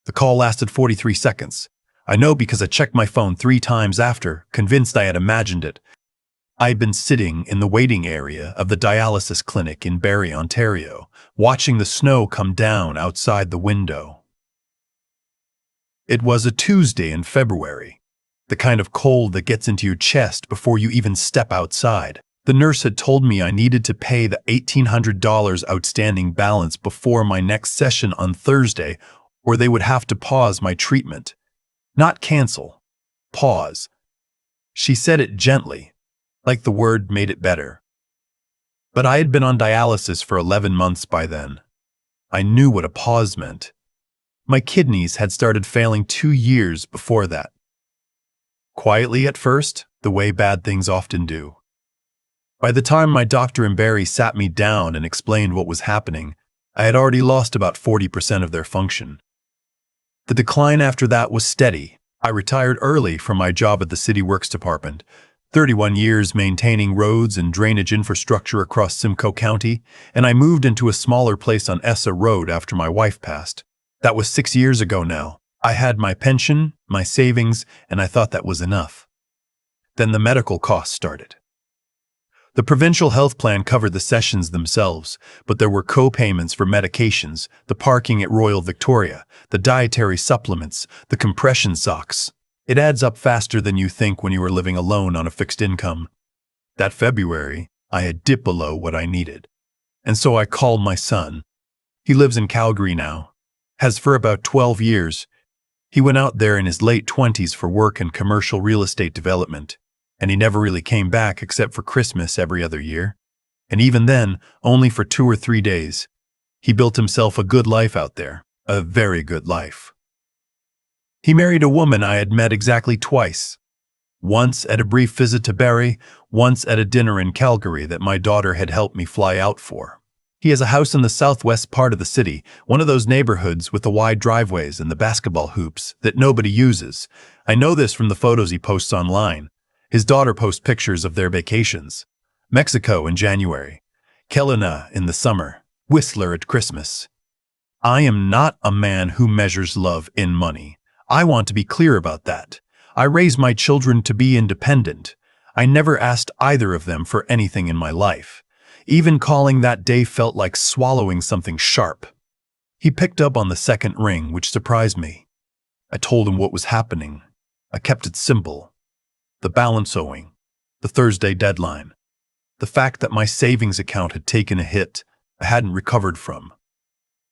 The call lasted 43 seconds. I know because I checked my phone 3 times after, convinced I had imagined it. I had been sitting in the waiting area of the dialysis clinic in Barrie, Ontario, watching the snow come down outside the window. It was a Tuesday in February, the kind of cold that gets into your chest before you even step outside. The nurse had told me I needed to pay the $1,800 outstanding balance before my next session on Thursday, or they would have to pause my treatment. Not cancel. Pause. She said it gently, like the word made it better. But I had been on dialysis for 11 months by then. I knew what a pause meant. My kidneys had started failing 2 years before that. Quietly at first, the way bad things often do. By the time my doctor in Barrie sat me down and explained what was happening, I had already lost about 40% of their function. The decline after that was steady. I retired early from my job at the City Works Department, 31 years maintaining roads and drainage infrastructure across Simcoe County, and I moved into a smaller place on Essa Road after my wife passed. That was 6 years ago now. I had my pension, my savings, and I thought that was enough. Then the medical costs started. The provincial health plan covered the sessions themselves, but there were co-payments for medications, the parking at Royal Victoria, the dietary supplements, the compression socks. It adds up faster than you think when you are living alone on a fixed income. That February, I had dipped below what I needed. And so I called my son. He lives in Calgary now, has for about 12 years. He went out there in his late 20s for work in commercial real estate development, and he never really came back except for Christmas every other year. And even then, only for 2 or 3 days. He built himself a good life out there, a very good life. He married a woman I had met exactly twice. Once at a brief visit to Barrie, once at a dinner in Calgary that my daughter had helped me fly out for. He has a house in the southwest part of the city, one of those neighborhoods with the wide driveways and the basketball hoops that nobody uses. I know this from the photos he posts online. His daughter posts pictures of their vacations. Mexico in January, Kelowna in the summer, Whistler at Christmas. I am not a man who measures love in money. I want to be clear about that. I raised my children to be independent. I never asked either of them for anything in my life. Even calling that day felt like swallowing something sharp. He picked up on the second ring, which surprised me. I told him what was happening. I kept it simple. The balance owing, the Thursday deadline, the fact that my savings account had taken a hit I hadn't recovered from.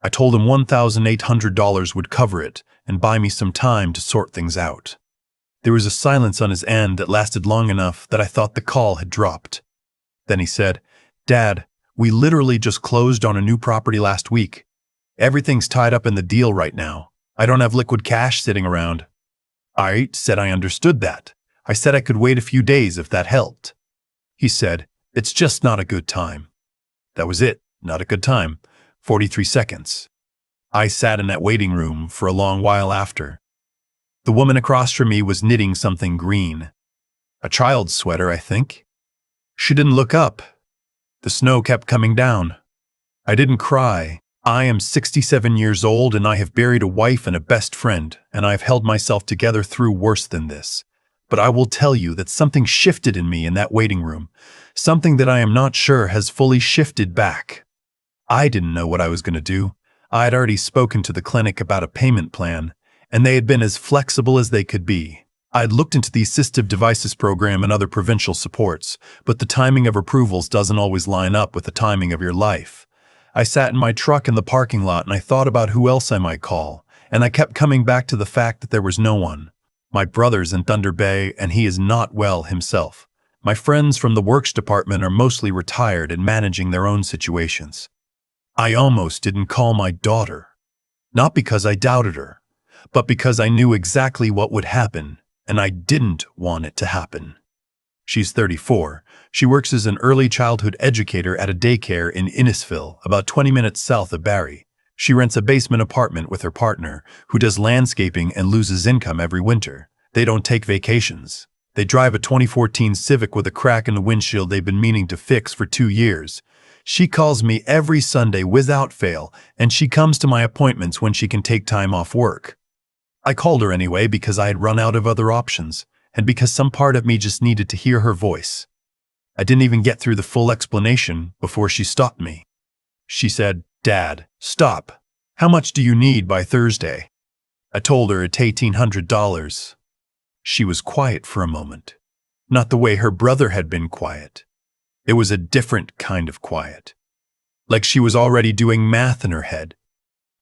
I told him $1,800 would cover it and buy me some time to sort things out. There was a silence on his end that lasted long enough that I thought the call had dropped. Then he said, "Dad, we literally just closed on a new property last week. Everything's tied up in the deal right now. I don't have liquid cash sitting around." I said I understood that. I said I could wait a few days if that helped. He said, "It's just not a good time." That was it, not a good time. 43 seconds. I sat in that waiting room for a long while after. The woman across from me was knitting something green. A child's sweater, I think. She didn't look up. The snow kept coming down. I didn't cry. I am 67 years old and I have buried a wife and a best friend, and I've held myself together through worse than this. But I will tell you that something shifted in me in that waiting room, something that I am not sure has fully shifted back. I didn't know what I was going to do. I had already spoken to the clinic about a payment plan, and they had been as flexible as they could be. I had looked into the assistive devices program and other provincial supports, but the timing of approvals doesn't always line up with the timing of your life. I sat in my truck in the parking lot and I thought about who else I might call, and I kept coming back to the fact that there was no one. My brother's in Thunder Bay, and he is not well himself. My friends from the works department are mostly retired and managing their own situations. I almost didn't call my daughter. Not because I doubted her, but because I knew exactly what would happen, and I didn't want it to happen. She's 34. She works as an early childhood educator at a daycare in Innisfil, about 20 minutes south of Barrie. She rents a basement apartment with her partner, who does landscaping and loses income every winter. They don't take vacations. They drive a 2014 Civic with a crack in the windshield they've been meaning to fix for 2 years. She calls me every Sunday without fail, and she comes to my appointments when she can take time off work. I called her anyway because I had run out of other options, and because some part of me just needed to hear her voice. I didn't even get through the full explanation before she stopped me. She said, "Dad, stop. How much do you need by Thursday?" I told her it's $1,800. She was quiet for a moment. Not the way her brother had been quiet. It was a different kind of quiet. Like she was already doing math in her head.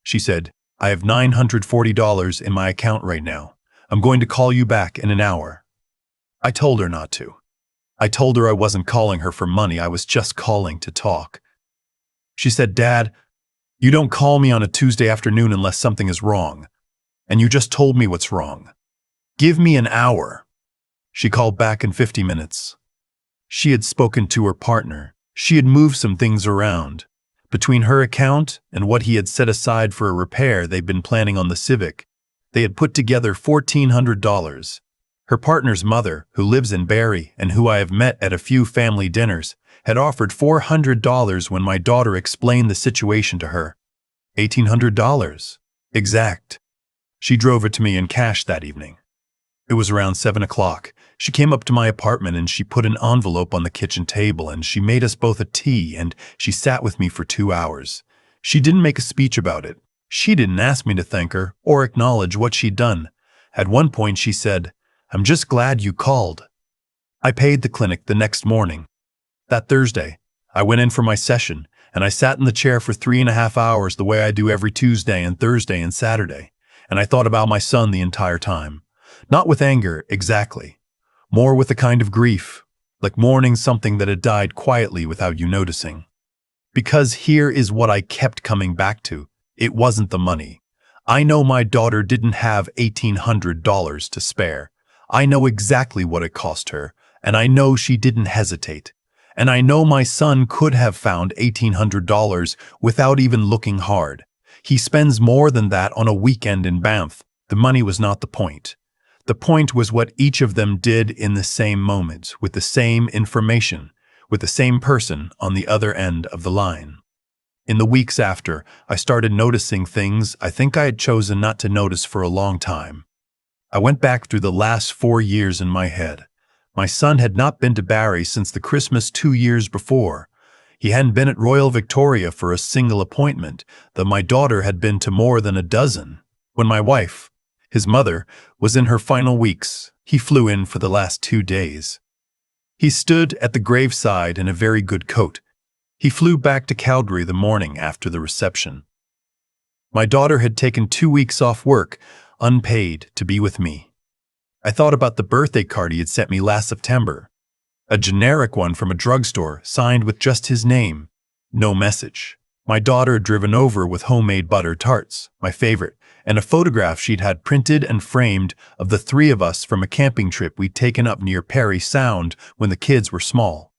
She said, "I have $940 in my account right now. I'm going to call you back in an hour." I told her not to. I told her I wasn't calling her for money, I was just calling to talk. She said, "Dad, you don't call me on a Tuesday afternoon unless something is wrong. And you just told me what's wrong. Give me an hour." She called back in 50 minutes. She had spoken to her partner. She had moved some things around. Between her account and what he had set aside for a repair they'd been planning on the Civic, they had put together $1,400. Her partner's mother, who lives in Barrie and who I have met at a few family dinners, had offered $400 when my daughter explained the situation to her. $1,800. Exact. She drove it to me in cash that evening. It was around 7 o'clock. She came up to my apartment and she put an envelope on the kitchen table and she made us both a tea and she sat with me for 2 hours. She didn't make a speech about it. She didn't ask me to thank her or acknowledge what she'd done. At one point she said, "I'm just glad you called." I paid the clinic the next morning. That Thursday, I went in for my session and I sat in the chair for 3.5 hours the way I do every Tuesday and Thursday and Saturday. And I thought about my son the entire time. Not with anger, exactly. More with a kind of grief, like mourning something that had died quietly without you noticing. Because here is what I kept coming back to. It wasn't the money. I know my daughter didn't have $1,800 to spare. I know exactly what it cost her, and I know she didn't hesitate. And I know my son could have found $1,800 without even looking hard. He spends more than that on a weekend in Banff. The money was not the point. The point was what each of them did in the same moment, with the same information, with the same person on the other end of the line. In the weeks after, I started noticing things I think I had chosen not to notice for a long time. I went back through the last 4 years in my head. My son had not been to Barrie since the Christmas 2 years before. He hadn't been at Royal Victoria for a single appointment, though my daughter had been to more than a dozen. When my wife, his mother, was in her final weeks, he flew in for the last 2 days. He stood at the graveside in a very good coat. He flew back to Calgary the morning after the reception. My daughter had taken 2 weeks off work, unpaid, to be with me. I thought about the birthday card he had sent me last September. A generic one from a drugstore, signed with just his name. No message. My daughter had driven over with homemade butter tarts, my favorite, and a photograph she'd had printed and framed of the 3 of us from a camping trip we'd taken up near Parry Sound when the kids were small.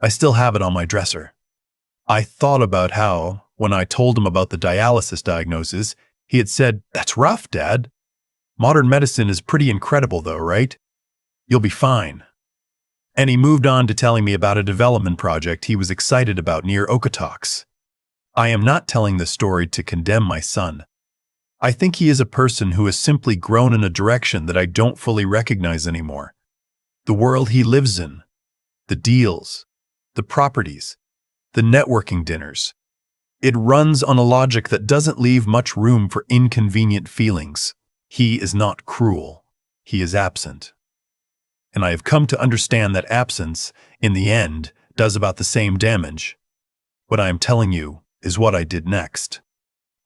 I still have it on my dresser. I thought about how, when I told him about the dialysis diagnosis, he had said, "That's rough, Dad. Modern medicine is pretty incredible though, right? You'll be fine." And he moved on to telling me about a development project he was excited about near Okotoks. I am not telling this story to condemn my son. I think he is a person who has simply grown in a direction that I don't fully recognize anymore. The world he lives in, the deals, the properties, the networking dinners. It runs on a logic that doesn't leave much room for inconvenient feelings. He is not cruel. He is absent. And I have come to understand that absence, in the end, does about the same damage. What I am telling you is what I did next.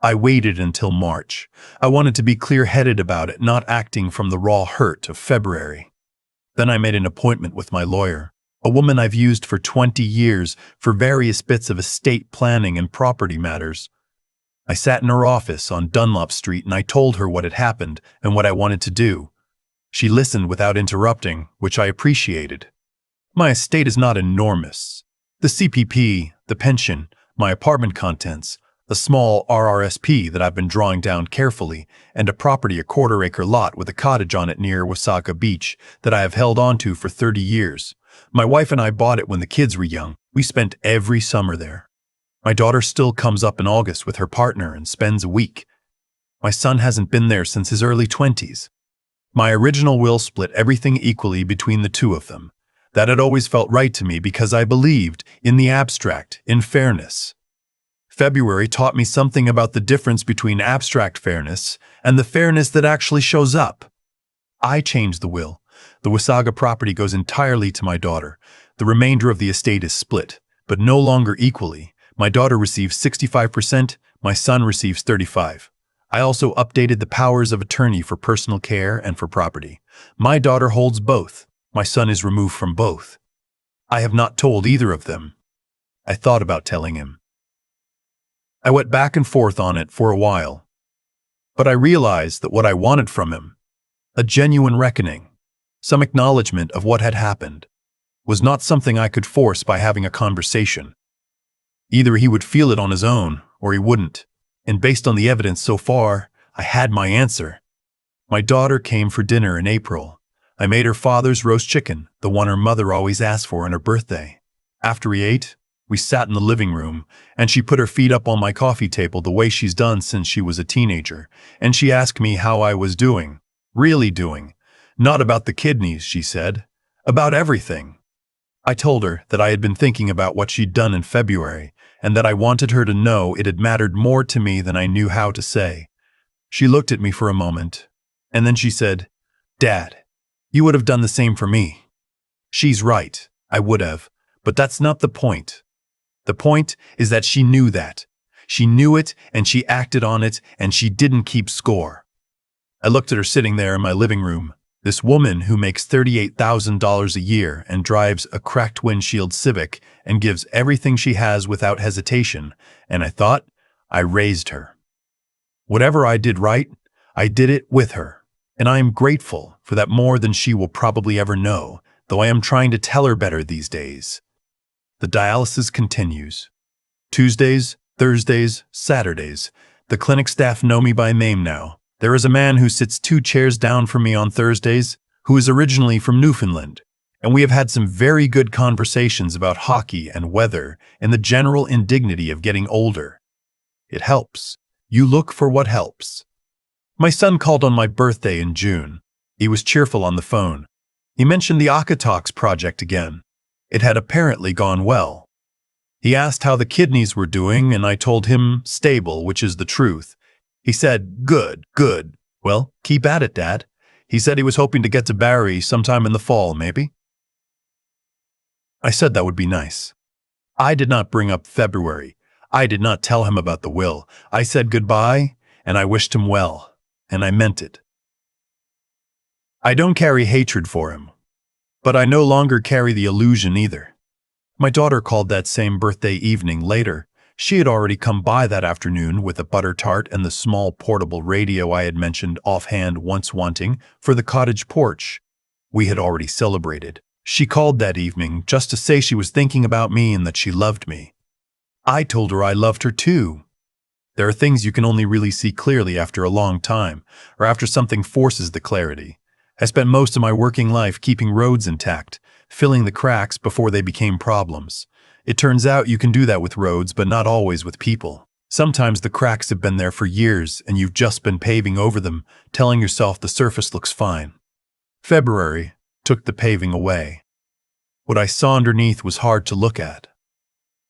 I waited until March. I wanted to be clear-headed about it, not acting from the raw hurt of February. Then I made an appointment with my lawyer, a woman I've used for 20 years for various bits of estate planning and property matters. I sat in her office on Dunlop Street and I told her what had happened and what I wanted to do. She listened without interrupting, which I appreciated. My estate is not enormous. The CPP, the pension, my apartment contents, a small RRSP that I've been drawing down carefully, and a property, a quarter-acre lot with a cottage on it near Wasaga Beach that I have held on to for 30 years. My wife and I bought it when the kids were young. We spent every summer there. My daughter still comes up in August with her partner and spends a week. My son hasn't been there since his early 20s. My original will split everything equally between the two of them. That had always felt right to me because I believed, in the abstract, in fairness. February taught me something about the difference between abstract fairness and the fairness that actually shows up. I changed the will. The Wasaga property goes entirely to my daughter. The remainder of the estate is split, but no longer equally. My daughter receives 65%, my son receives 35%. I also updated the powers of attorney for personal care and for property. My daughter holds both. My son is removed from both. I have not told either of them. I thought about telling him. I went back and forth on it for a while. But I realized that what I wanted from him, a genuine reckoning, some acknowledgement of what had happened, was not something I could force by having a conversation. Either he would feel it on his own, or he wouldn't. And based on the evidence so far, I had my answer. My daughter came for dinner in April. I made her father's roast chicken, the one her mother always asked for on her birthday. After he ate, we sat in the living room, and she put her feet up on my coffee table the way she's done since she was a teenager, and she asked me how I was doing. Really doing. Not about the kidneys, she said. About everything. I told her that I had been thinking about what she'd done in February, and that I wanted her to know it had mattered more to me than I knew how to say. She looked at me for a moment, and then she said, "Dad, you would have done the same for me." She's right, I would have, but that's not the point. The point is that she knew that. She knew it, and she acted on it, and she didn't keep score. I looked at her sitting there in my living room, this woman who makes $38,000 a year and drives a cracked windshield Civic and gives everything she has without hesitation, and I thought, I raised her. Whatever I did right, I did it with her, and I am grateful for that more than she will probably ever know, though I am trying to tell her better these days. The dialysis continues. Tuesdays, Thursdays, Saturdays. The clinic staff know me by name now. There is a man who sits 2 chairs down from me on Thursdays, who is originally from Newfoundland, and we have had some very good conversations about hockey and weather and the general indignity of getting older. It helps. You look for what helps. My son called on my birthday in June. He was cheerful on the phone. He mentioned the Akatox project again. It had apparently gone well. He asked how the kidneys were doing, and I told him stable, which is the truth. He said, good. Well, keep at it, Dad. He said he was hoping to get to Barrie sometime in the fall, maybe. I said that would be nice. I did not bring up February. I did not tell him about the will. I said goodbye, and I wished him well, and I meant it. I don't carry hatred for him, but I no longer carry the illusion either. My daughter called that same birthday evening later. She had already come by that afternoon with a butter tart and the small portable radio I had mentioned offhand once wanting for the cottage porch. We had already celebrated. She called that evening just to say she was thinking about me and that she loved me. I told her I loved her too. There are things you can only really see clearly after a long time, or after something forces the clarity. I spent most of my working life keeping roads intact, filling the cracks before they became problems. It turns out you can do that with roads, but not always with people. Sometimes the cracks have been there for years and you've just been paving over them, telling yourself the surface looks fine. February took the paving away. What I saw underneath was hard to look at.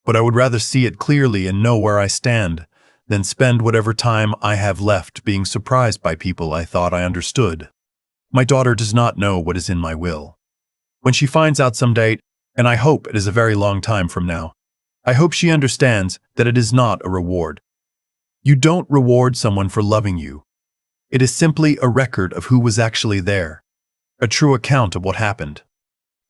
But I would rather see it clearly and know where I stand than spend whatever time I have left being surprised by people I thought I understood. My daughter does not know what is in my will. When she finds out someday, and I hope it is a very long time from now, I hope she understands that it is not a reward. You don't reward someone for loving you. It is simply a record of who was actually there, a true account of what happened,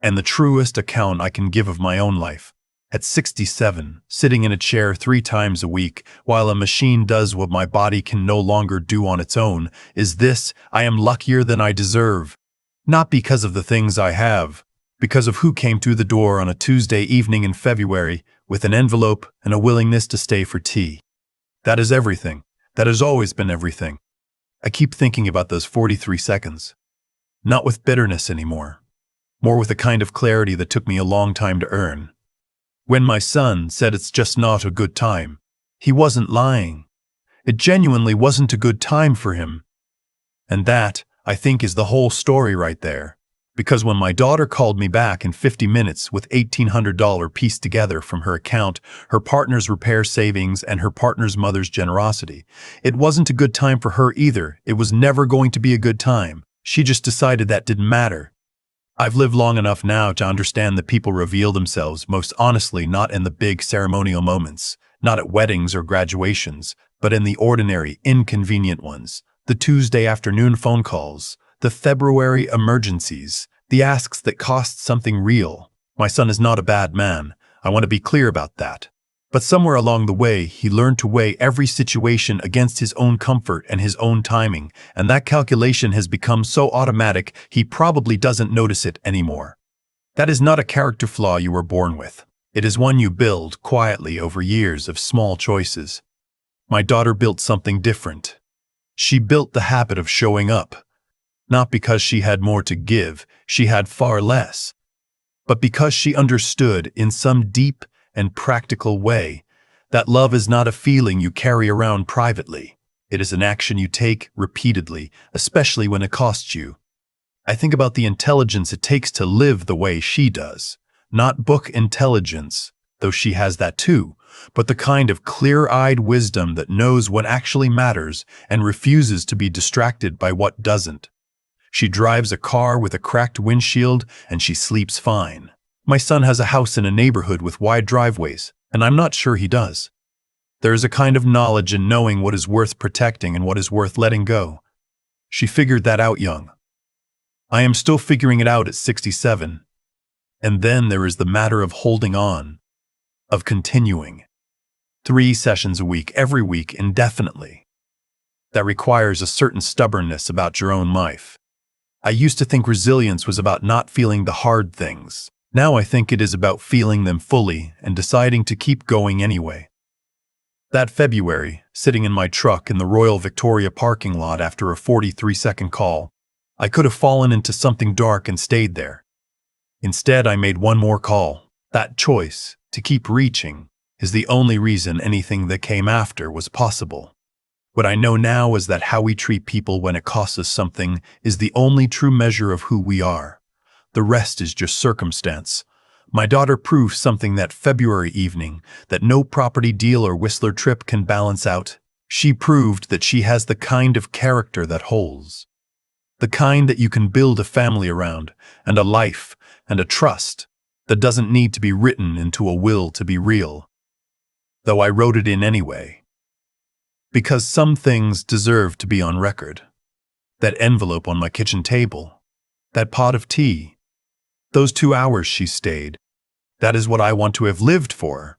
and the truest account I can give of my own life. At 67, sitting in a chair 3 times a week while a machine does what my body can no longer do on its own, is this: I am luckier than I deserve. Not because of the things I have, because of who came through the door on a Tuesday evening in February with an envelope and a willingness to stay for tea. That is everything. That has always been everything. I keep thinking about those 43 seconds. Not with bitterness anymore. More with a kind of clarity that took me a long time to earn. When my son said it's just not a good time, he wasn't lying. It genuinely wasn't a good time for him. And that, I think, is the whole story right there. Because when my daughter called me back in 50 minutes with $1,800 pieced together from her account, her partner's repair savings, and her partner's mother's generosity, it wasn't a good time for her either. It was never going to be a good time. She just decided that didn't matter. I've lived long enough now to understand that people reveal themselves most honestly not in the big ceremonial moments, not at weddings or graduations, but in the ordinary, inconvenient ones. The Tuesday afternoon phone calls, the February emergencies, the asks that cost something real. My son is not a bad man. I want to be clear about that. But somewhere along the way, he learned to weigh every situation against his own comfort and his own timing, and that calculation has become so automatic he probably doesn't notice it anymore. That is not a character flaw you were born with. It is one you build quietly over years of small choices. My daughter built something different. She built the habit of showing up. Not because she had more to give, she had far less, but because she understood in some deep and practical way that love is not a feeling you carry around privately. It is an action you take repeatedly, especially when it costs you. I think about the intelligence it takes to live the way she does. Not book intelligence, though she has that too, but the kind of clear-eyed wisdom that knows what actually matters and refuses to be distracted by what doesn't. She drives a car with a cracked windshield and she sleeps fine. My son has a house in a neighborhood with wide driveways, and I'm not sure he does. There is a kind of knowledge in knowing what is worth protecting and what is worth letting go. She figured that out young. I am still figuring it out at 67. And then there is the matter of holding on, of continuing. 3 sessions a week, every week, indefinitely. That requires a certain stubbornness about your own life. I used to think resilience was about not feeling the hard things. Now I think it is about feeling them fully and deciding to keep going anyway. That February, sitting in my truck in the Royal Victoria parking lot after a 43-second call, I could have fallen into something dark and stayed there. Instead, I made one more call. That choice, to keep reaching, is the only reason anything that came after was possible. What I know now is that how we treat people when it costs us something is the only true measure of who we are. The rest is just circumstance. My daughter proved something that February evening that no property deal or Whistler trip can balance out. She proved that she has the kind of character that holds. The kind that you can build a family around, and a life, and a trust, that doesn't need to be written into a will to be real. Though I wrote it in anyway. Because some things deserve to be on record. That envelope on my kitchen table. That pot of tea. Those 2 hours she stayed. That is what I want to have lived for.